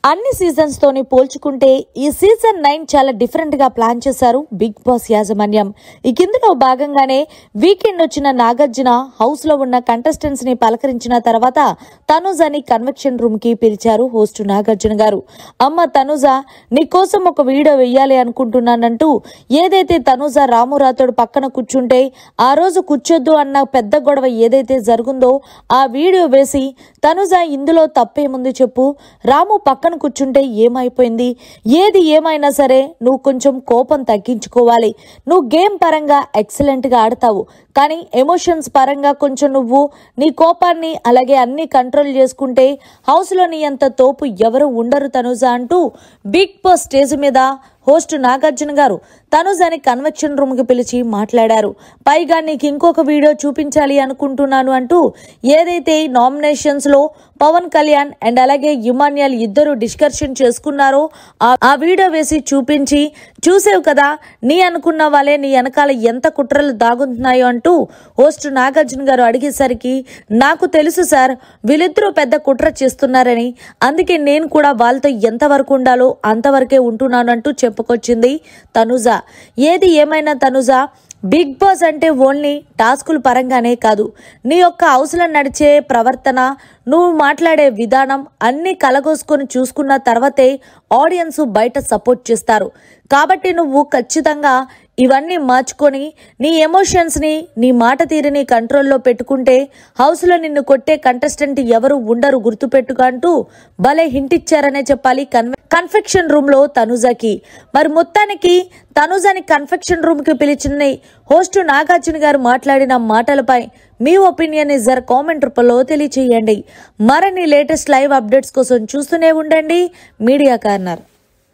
అన్ని సీజన్స్ తోని పోల్చుకుంటే ఈ సీజన్ 9 చాలా డిఫరెంట్ గా ప్లాన్ చేశారు బిగ్ బాస్ యాజమాన్యం. ఇందులో భాగంగానే వీకెండ్ వచ్చిన నాగార్జున హౌస్ లో ఉన్న కంటెస్టెంట్స్ ని పలకరించిన తర్వాత తనుజని కన్వెక్షన్ రూమ్ కి పిలిచారు హోస్ట్ నాగార్జున గారు. అమ్మ తనుజ, నీ కోసం ఒక వీడియో వెయ్యాలి అనుకుంటున్నానంటూ ఏదైతే తనుజ రాము రాథోడ్ పక్కన కూర్చుంటే ఆ రోజు కూర్చొద్దు అన్న పెద్ద గొడవ ఏదైతే జరుగుందో ఆ వీడియో వేసి తనుజ ఇందులో తప్పేముంది చెప్పు, రాము పక్కన కూర్చుంటే ఏమైపోయింది, ఏది ఏమైనా సరే నువ్వు కొంచెం కోపం తగ్గించుకోవాలి, నువ్వు గేమ్ పరంగా ఎక్సలెంట్ గా ఆడతావు, కానీ ఎమోషన్స్ పరంగా కొంచెం నువ్వు నీ కోపాన్ని అలాగే అన్ని కంట్రోల్ చేసుకుంటే హౌస్ లో నీ అంత తోపు ఎవరు ఉండరు తనుజ అంటూ బిగ్ బాస్ స్టేజ్ మీద హోస్ట్ నాగార్జున గారు తనుజని కన్వెక్షన్ రూమ్ కి పిలిచి మాట్లాడారు. పైగా నీకు ఇంకొక వీడియో చూపించాలి అనుకుంటున్నాను అంటూ ఏదైతే నామినేషన్స్ లో పవన్ కళ్యాణ్ అండ్ అలాగే ఇమాన్యుయల్ ఇద్దరు డిస్కషన్ చేసుకున్నారో ఆ వీడియో వేసి చూపించి, చూసేవు కదా నీ అనుకున్న వాళ్ళే నీ వెనకాల ఎంత కుట్రలు దాగుతున్నాయో అంటూ హోస్ట్ నాగార్జున గారు అడిగేసరికి, నాకు తెలుసు సార్ వీళ్ళిద్దరూ పెద్ద కుట్ర చేస్తున్నారని, అందుకే నేను కూడా వాళ్ళతో ఎంతవరకు ఉండాలో అంతవరకే ఉంటున్నాను అంటూ చెప్పుకొచ్చింది తనుజ. ఏది ఏమైనా తనుజ, బిగ్ బాస్ అంటే ఓన్లీ టాస్కుల పరంగానే కాదు, నీ యొక్క హౌస్లో నడిచే ప్రవర్తన, నువ్వు మాట్లాడే విధానం అన్ని కలగోసుకొని చూసుకున్న తర్వాతే ఆడియన్స్ బయట సపోర్ట్ చేస్తారు. కాబట్టి నువ్వు ఖచ్చితంగా ఇవన్నీ మార్చుకొని నీ ఎమోషన్స్ ని, నీ మాట తీరుని కంట్రోల్లో పెట్టుకుంటే హౌస్ లో నిన్ను కొట్టే కంటెస్టెంట్ ఎవరు ఉండరు గుర్తుపెట్టుకు అంటూ భలే హింట్ ఇచ్చారనే చెప్పాలి కన్ఫెక్షన్ రూమ్ లో తనుజకి. మరి మొత్తానికి తనుజని కన్ఫెక్షన్ రూమ్ కి పిలిచిన హోస్ట్ నాగార్జున గారు మాట్లాడిన మాటలపై మీ ఒపీనియన్ జర కామెంట్ రూపంలో తెలియచేయండి. మరిన్ని లేటెస్ట్ లైవ్ అప్డేట్స్ కోసం చూస్తూనే ఉండండి మీడియా కార్నర్.